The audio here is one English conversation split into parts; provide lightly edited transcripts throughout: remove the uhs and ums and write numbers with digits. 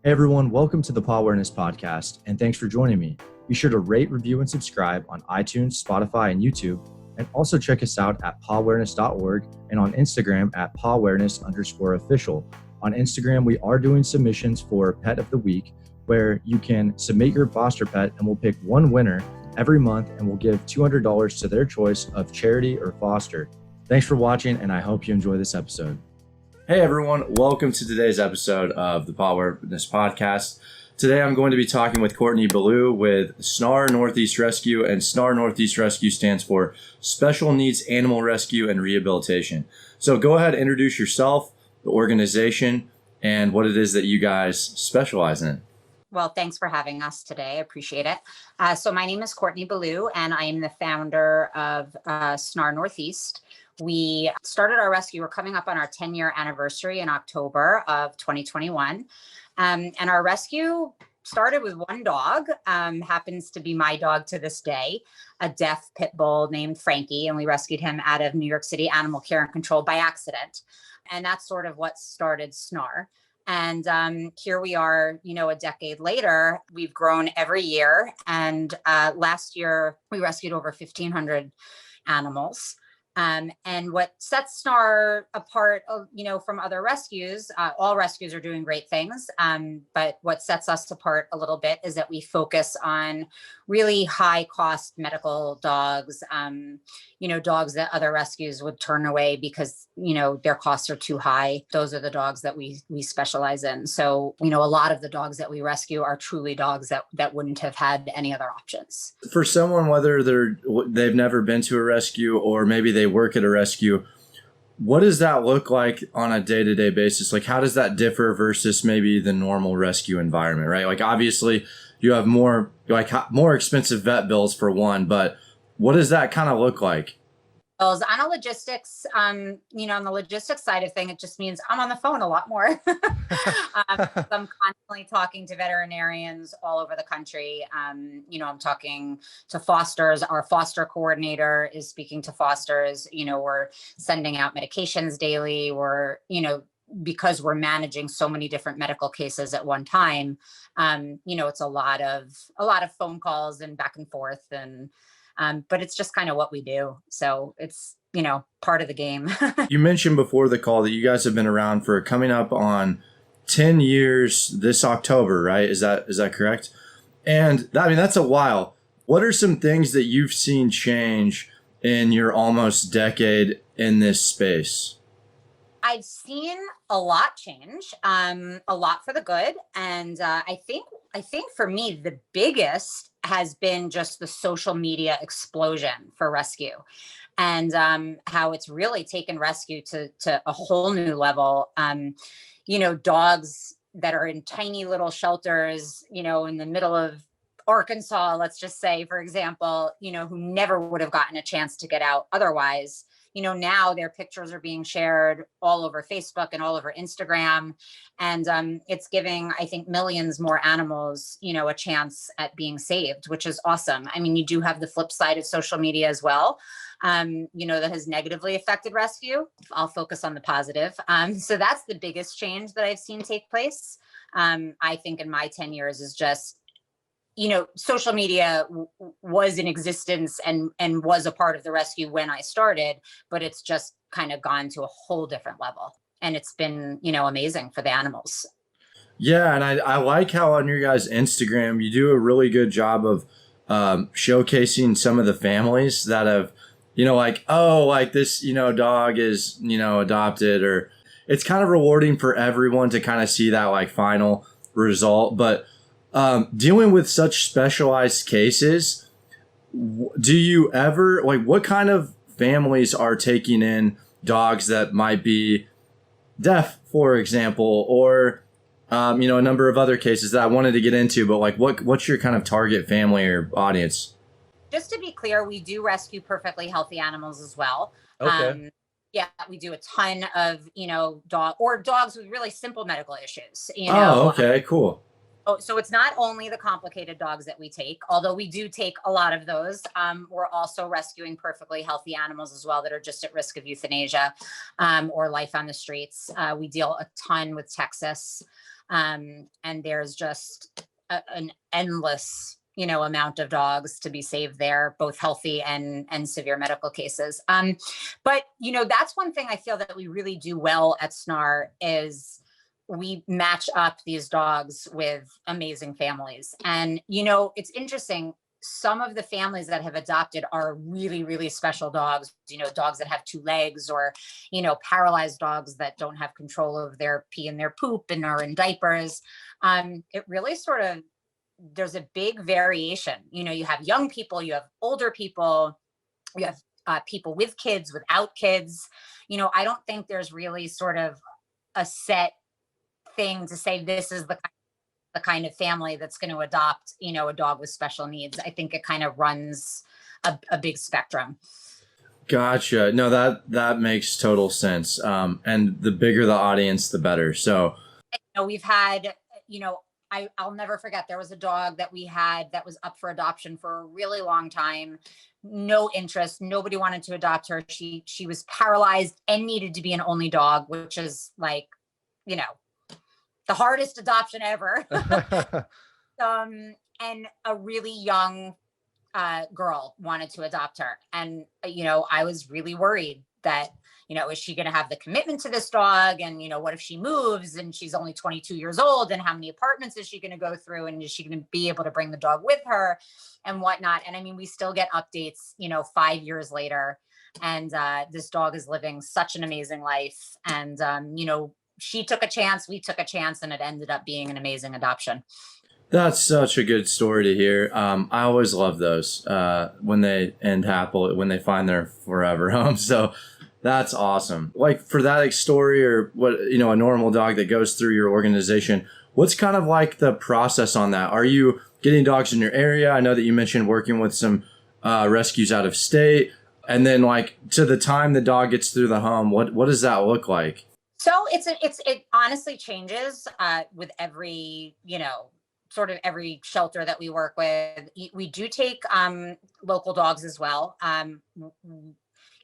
Hey everyone, welcome to the Pawareness Podcast, and thanks for joining me. Be sure to rate, review, and subscribe on iTunes, Spotify, and YouTube, and also check us out at pawareness.org and on Instagram at pawareness_official. On Instagram, we are doing submissions for Pet of the Week, where you can submit your foster pet, and we'll pick one winner every month, and we'll give $200 to their choice of charity or foster. Thanks for watching, and I hope you enjoy this episode. Hey everyone, welcome to today's episode of the Pawareness Podcast. Today I'm going to be talking with Courtney Bellew with SNARR Northeast Rescue, and SNARR Northeast Rescue stands for Special Needs Animal Rescue and Rehabilitation. So go ahead and introduce yourself, the organization, and what it is that you guys specialize in. Well, thanks for having us today. I appreciate it. So my name is Courtney Bellew, and I am the founder of SNARR Northeast. We started our rescue. We're coming up on our 10-year anniversary in October of 2021. And our rescue started with one dog, happens to be my dog to this day, a deaf pit bull named Frankie. And we rescued him out of New York City Animal Care and Control by accident. And that's sort of what started SNARR. And here we are, a decade later. We've grown every year. And last year, we rescued over 1,500 animals. And what sets SNARR apart, from other rescues, all rescues are doing great things. But what sets us apart a little bit is that we focus on really high cost medical dogs, dogs that other rescues would turn away because, their costs are too high. Those are the dogs that we specialize in. So, a lot of the dogs that we rescue are truly dogs that wouldn't have had any other options. For someone, whether they've never been to a rescue or maybe they work at a rescue, what does that look like on a day-to-day basis? Like, how does that differ versus maybe the normal rescue environment, right? Like, obviously you have more expensive vet bills for one, but what does that kind of look like? On a logistics, on the logistics side of thing, it just means I'm on the phone a lot more. I'm constantly talking to veterinarians all over the country. I'm talking to fosters. Our foster coordinator is speaking to fosters. We're sending out medications daily. Because we're managing so many different medical cases at one time, it's a lot of phone calls and back and forth, and but it's just kind of what we do. So it's, part of the game. You mentioned before the call that you guys have been around for coming up on 10 years this October, right? Is that correct? And that's a while. What are some things that you've seen change in your almost decade in this space? I've seen a lot change, a lot for the good. And I think for me, the biggest has been just the social media explosion for rescue, and how it's really taken rescue to a whole new level. Dogs that are in tiny little shelters, in the middle of Arkansas, let's just say, for example, who never would have gotten a chance to get out otherwise. Now their pictures are being shared all over Facebook and all over Instagram. And it's giving, I think, millions more animals, a chance at being saved, which is awesome. You do have the flip side of social media as well, that has negatively affected rescue. I'll focus on the positive. So that's the biggest change that I've seen take place. I think in my 10 years is just, social media was in existence and was a part of the rescue when I started, but it's just kind of gone to a whole different level. And it's been, amazing for the animals. Yeah. And I like how on your guys' Instagram, you do a really good job of showcasing some of the families that have, this, dog is, adopted, or it's kind of rewarding for everyone to kind of see that final result. But dealing with such specialized cases, do you ever, what kind of families are taking in dogs that might be deaf, for example, or, a number of other cases that I wanted to get into, but what's your kind of target family or audience? Just to be clear, we do rescue perfectly healthy animals as well. Okay. Yeah, we do a ton of, dogs with really simple medical issues. Oh, okay, cool. So it's not only the complicated dogs that we take, although we do take a lot of those. We're also rescuing perfectly healthy animals as well that are just at risk of euthanasia or life on the streets. We deal a ton with Texas. And there's just an endless, amount of dogs to be saved there, both healthy and severe medical cases. But, that's one thing I feel that we really do well at SNARR is we match up these dogs with amazing families. And, it's interesting. Some of the families that have adopted are really, really special dogs, dogs that have two legs or, paralyzed dogs that don't have control of their pee and their poop and are in diapers. It really there's a big variation. You have young people, you have older people, you have people with kids, without kids. I don't think there's really sort of a set thing to say this is the kind of family that's going to adopt, a dog with special needs. I think it kind of runs a big spectrum. Gotcha. No, that makes total sense. And the bigger the audience, the better. So, we've had, I'll never forget, there was a dog that we had that was up for adoption for a really long time. No interest. Nobody wanted to adopt her. She was paralyzed and needed to be an only dog, which is like, the hardest adoption ever. And a really young girl wanted to adopt her. And, I was really worried that, is she going to have the commitment to this dog? And, what if she moves and she's only 22 years old, and how many apartments is she going to go through? And is she going to be able to bring the dog with her and whatnot? And I mean, we still get updates, 5 years later, and this dog is living such an amazing life. And, she took a chance, we took a chance, and it ended up being an amazing adoption. That's such a good story to hear. I always love those when they end happily, when they find their forever home. So that's awesome. Like for that story, or what, a normal dog that goes through your organization, what's kind of like the process on that? Are you getting dogs in your area? I know that you mentioned working with some rescues out of state. And then like to the time the dog gets through the home, what does that look like? So it honestly changes with every, sort of every shelter that we work with. We do take local dogs as well. A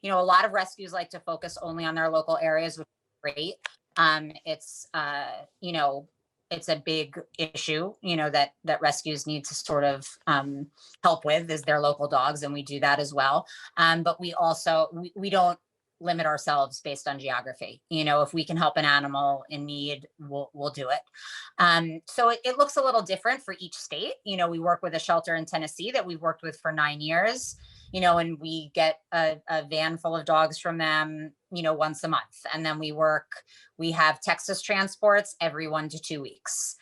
lot of rescues like to focus only on their local areas, which is great. It's a big issue, that rescues need to sort of help with, is their local dogs, and we do that as well. But we also we don't limit ourselves based on geography. If we can help an animal in need, we'll do it. So it looks a little different for each state. We work with a shelter in Tennessee that we've worked with for 9 years, and we get a van full of dogs from them, once a month. And then we have Texas transports every 1 to 2 weeks.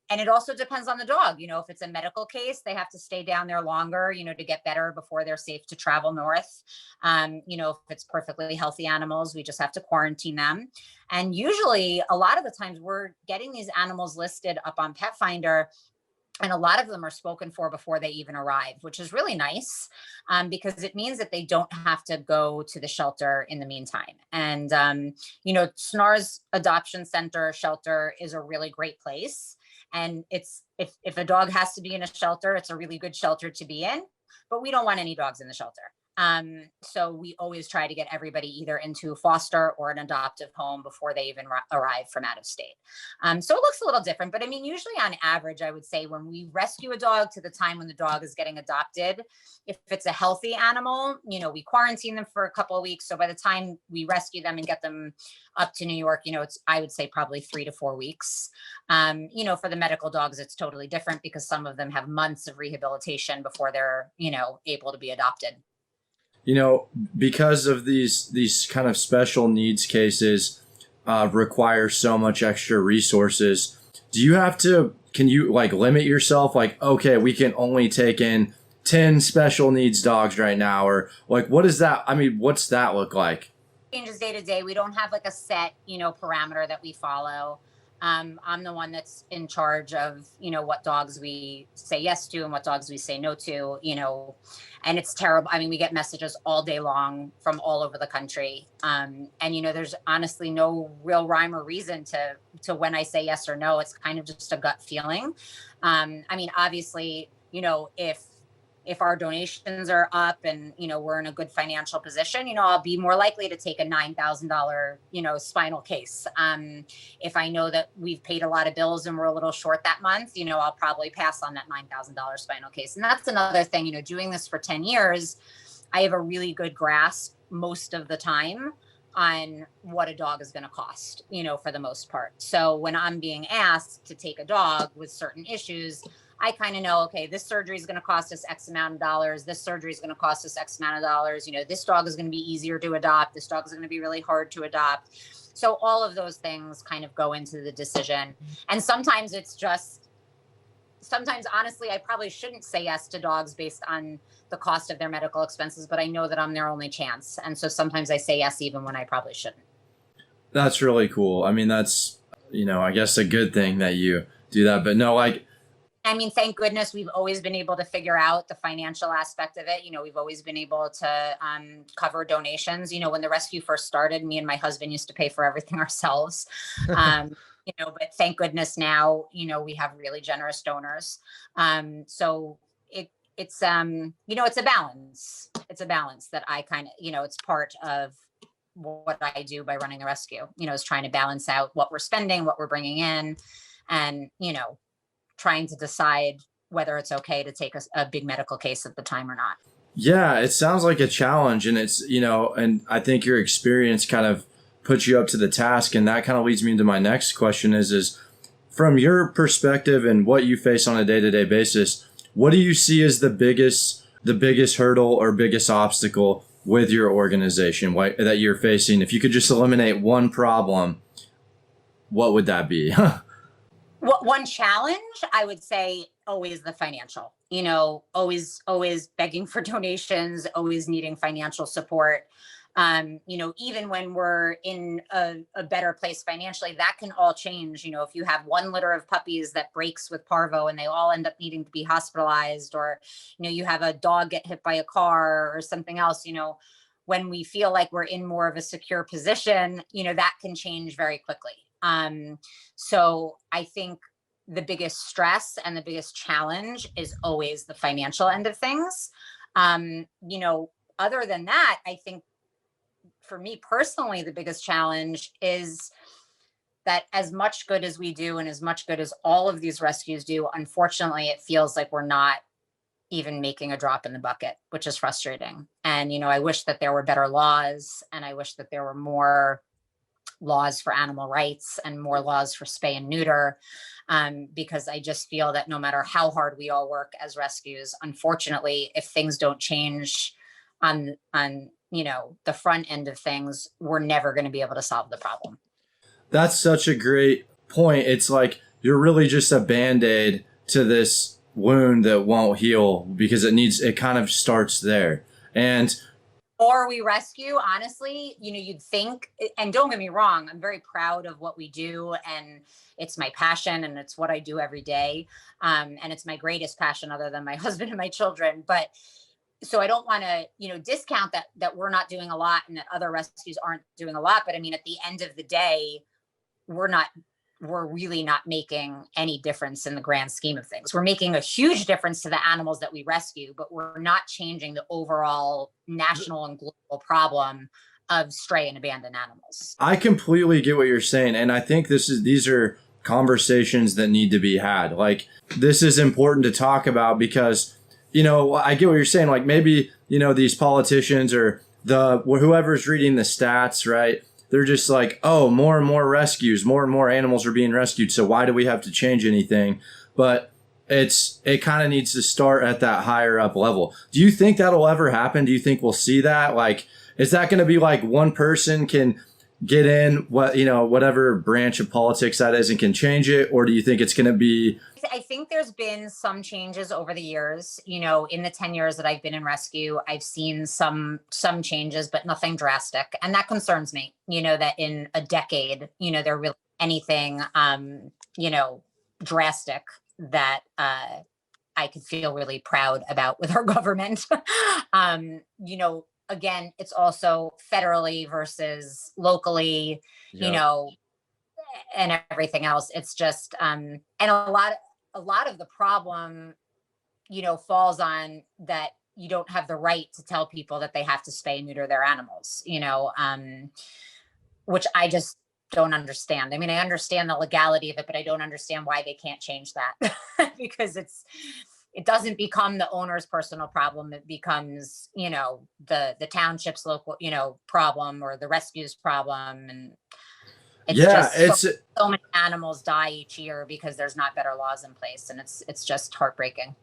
And it also depends on the dog. If it's a medical case, they have to stay down there longer, to get better before they're safe to travel north. If it's perfectly healthy animals, we just have to quarantine them. And usually a lot of the times we're getting these animals listed up on Pet Finder, and a lot of them are spoken for before they even arrive, which is really nice, because it means that they don't have to go to the shelter in the meantime. And, SNARR's Adoption Center shelter is a really great place. And it's if a dog has to be in a shelter, it's a really good shelter to be in, but we don't want any dogs in the shelter. So we always try to get everybody either into foster or an adoptive home before they even arrive from out of state. So it looks a little different, but I mean, usually on average, I would say when we rescue a dog to the time when the dog is getting adopted, if it's a healthy animal, we quarantine them for a couple of weeks. So by the time we rescue them and get them up to New York, I would say probably 3 to 4 weeks. For the medical dogs, it's totally different because some of them have months of rehabilitation before they're, able to be adopted. Because of these kind of special needs cases require so much extra resources, can you like limit yourself? Like, okay, we can only take in 10 special needs dogs right now, or like, what is that? I mean, what's that look like? Changes day to day. We don't have like a set, parameter that we follow. I'm the one that's in charge of, what dogs we say yes to and what dogs we say no to, and it's terrible. I mean, we get messages all day long from all over the country. And, there's honestly no real rhyme or reason to when I say yes or no. It's kind of just a gut feeling. I mean, obviously, if if our donations are up and, we're in a good financial position, I'll be more likely to take a $9,000, spinal case. If I know that we've paid a lot of bills and we're a little short that month, I'll probably pass on that $9,000 spinal case. And that's another thing, doing this for 10 years, I have a really good grasp most of the time on what a dog is going to cost, for the most part. So when I'm being asked to take a dog with certain issues, I kind of know, okay, this surgery is going to cost us X amount of dollars. This surgery is going to cost us X amount of dollars. This dog is going to be easier to adopt. This dog is going to be really hard to adopt. So all of those things kind of go into the decision. And sometimes honestly, I probably shouldn't say yes to dogs based on the cost of their medical expenses, but I know that I'm their only chance. And so sometimes I say yes, even when I probably shouldn't. That's really cool. I mean, that's, I guess a good thing that you do that, but no, thank goodness we've always been able to figure out the financial aspect of it. We've always been able to cover donations. When the rescue first started, me and my husband used to pay for everything ourselves. But thank goodness now, we have really generous donors. So it's a balance. It's a balance that I kind of, it's part of what I do by running the rescue, is trying to balance out what we're spending, what we're bringing in, and, trying to decide whether it's okay to take a big medical case at the time or not. Yeah, it sounds like a challenge, and it's, and I think your experience kind of puts you up to the task. And that kind of leads me into my next question is from your perspective and what you face on a day-to-day basis, what do you see as the biggest hurdle or biggest obstacle with your organization that you're facing? If you could just eliminate one problem, what would that be? One challenge, I would say, always the financial, always begging for donations, always needing financial support. Even when we're in a better place financially, that can all change. If you have one litter of puppies that breaks with parvo and they all end up needing to be hospitalized, or, you have a dog get hit by a car or something else, when we feel like we're in more of a secure position, that can change very quickly. So I think the biggest stress and the biggest challenge is always the financial end of things. Other than that, I think for me personally, the biggest challenge is that as much good as we do and as much good as all of these rescues do, unfortunately, it feels like we're not even making a drop in the bucket, which is frustrating. And, I wish that there were better laws, and I wish that there were more laws for animal rights and more laws for spay and neuter, because I just feel that no matter how hard we all work as rescues, unfortunately, if things don't change on the front end of things, we're never going to be able to solve the problem. That's such a great point. It's like you're really just a Band-Aid to this wound that won't heal because it kind of starts there. Or we rescue, honestly, you'd think, and don't get me wrong, I'm very proud of what we do, and it's my passion and it's what I do every day. And it's my greatest passion other than my husband and my children. But so I don't want to, discount that we're not doing a lot and that other rescues aren't doing a lot. But at the end of the day, we're really not making any difference in the grand scheme of things. We're making a huge difference to the animals that we rescue, but we're not changing the overall national and global problem of stray and abandoned animals. I completely get what you're saying. And I think these are conversations that need to be had. Like, this is important to talk about because, I get what you're saying. Like, maybe, these politicians or whoever's reading the stats, right? They're just like, oh, more and more rescues, more and more animals are being rescued. So why do we have to change anything? But it kind of needs to start at that higher up level. Do you think that'll ever happen? Do you think we'll see that? Like, is that going to be like one person can get in whatever branch of politics that is and can change it? Or do you think it's going to be? I think there's been some changes over the years. In the 10 years that I've been in rescue, I've seen some changes, but nothing drastic. And that concerns me, that in a decade, there really anything, drastic that I could feel really proud about with our government. Again, it's also federally versus locally, and everything else. It's just, and a lot of the problem falls on that you don't have the right to tell people that they have to spay and neuter their animals, which I just don't understand. I mean, I understand the legality of it, but I don't understand why they can't change that because it doesn't become the owner's personal problem. It becomes, the township's local, problem, or the rescue's problem. And so many animals die each year because there's not better laws in place. And it's just heartbreaking.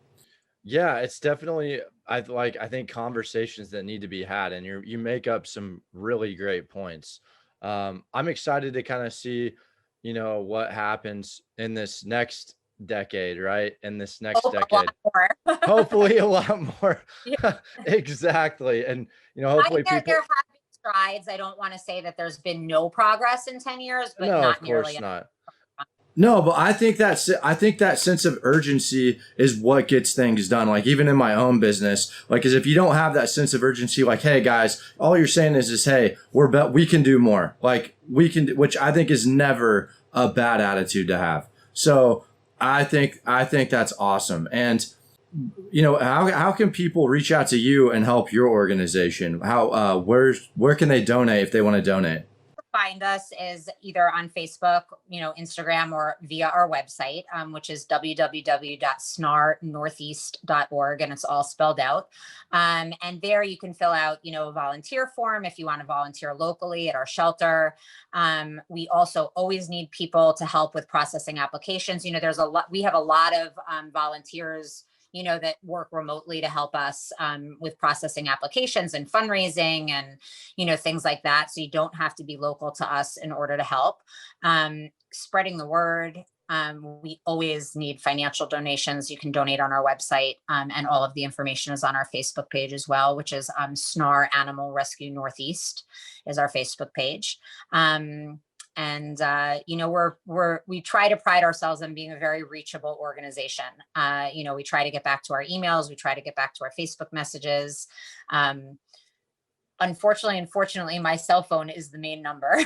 Yeah, it's definitely, I think conversations that need to be had, and you make up some really great points. I'm excited to kind of see, what happens in this next decade, right? In this next decade, hopefully a lot more. Yeah. Exactly. And, hopefully they're having strides. I don't want to say that there's been no progress in 10 years, but not nearly enough. No, but I think that sense of urgency is what gets things done. Like even in my own business, because if you don't have that sense of urgency, like, hey guys, all you're saying is, hey, we can do more. Like we can, which I think is never a bad attitude to have. So I think that's awesome. And how can people reach out to you and help your organization? Where can they donate if they want to donate? Find us is either on Facebook, Instagram, or via our website, which is www.snarrnortheast.org, and it's all spelled out. And there you can fill out, a volunteer form if you want to volunteer locally at our shelter. We also always need people to help with processing applications. We have a lot of volunteers that work remotely to help us with processing applications and fundraising and, things like that. So you don't have to be local to us in order to help. Spreading the word. We always need financial donations. You can donate on our website, and all of the information is on our Facebook page as well, which is SNARR Animal Rescue Northeast is our Facebook page. And, we try to pride ourselves on being a very reachable organization. We try to get back to our emails. We try to get back to our Facebook messages. Unfortunately, my cell phone is the main number.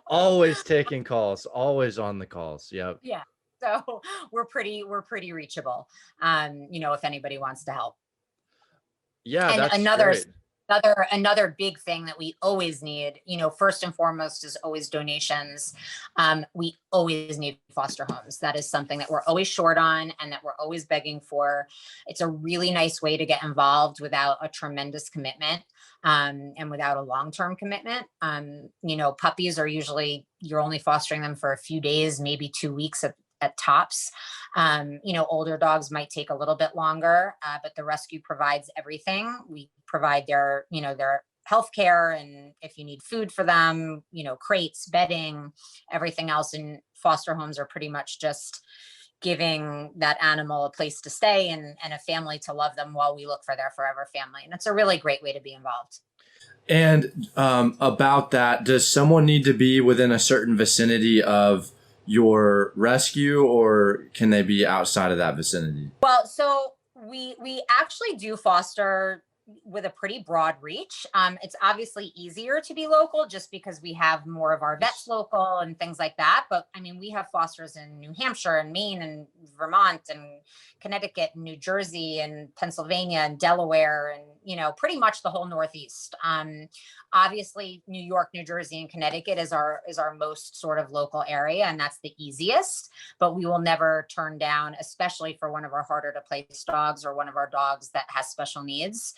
Always taking calls, always on the calls. Yep. Yeah. So we're pretty reachable. If anybody wants to help. Yeah. And that's great. Great. Another big thing that we always need, first and foremost is always donations. We always need foster homes. That is something that we're always short on and that we're always begging for. It's a really nice way to get involved without a tremendous commitment, and without a long-term commitment. Puppies are usually, you're only fostering them for a few days, maybe 2 weeks at tops. Older dogs might take a little bit longer, but the rescue provides everything. We provide their healthcare, and if you need food for them, crates, bedding, everything else. And foster homes are pretty much just giving that animal a place to stay and a family to love them while we look for their forever family. And it's a really great way to be involved. And about that, does someone need to be within a certain vicinity of your rescue, or can they be outside of that vicinity? Well, so we actually do foster with a pretty broad reach. It's obviously easier to be local just because we have more of our vets local and things like that. But I mean, we have fosters in New Hampshire and Maine and Vermont and Connecticut and New Jersey and Pennsylvania and Delaware and, pretty much the whole Northeast. Obviously, New York, New Jersey, and Connecticut is our most sort of local area, and that's the easiest. But we will never turn down, especially for one of our harder to place dogs or one of our dogs that has special needs.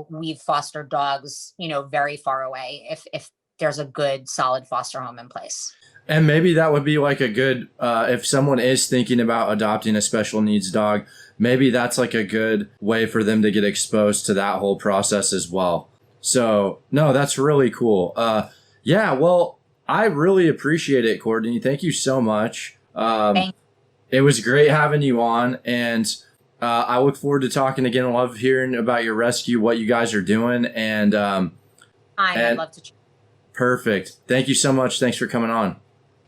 We've fostered dogs, very far away if there's a good, solid foster home in place. And maybe that would be like a good, if someone is thinking about adopting a special needs dog, maybe that's like a good way for them to get exposed to that whole process as well. So, no, that's really cool. Yeah, well, I really appreciate it, Courtney. Thank you so much. It was great having you on, and I look forward to talking again. I love hearing about your rescue, what you guys are doing, and I'd love to. Perfect. Thank you so much. Thanks for coming on.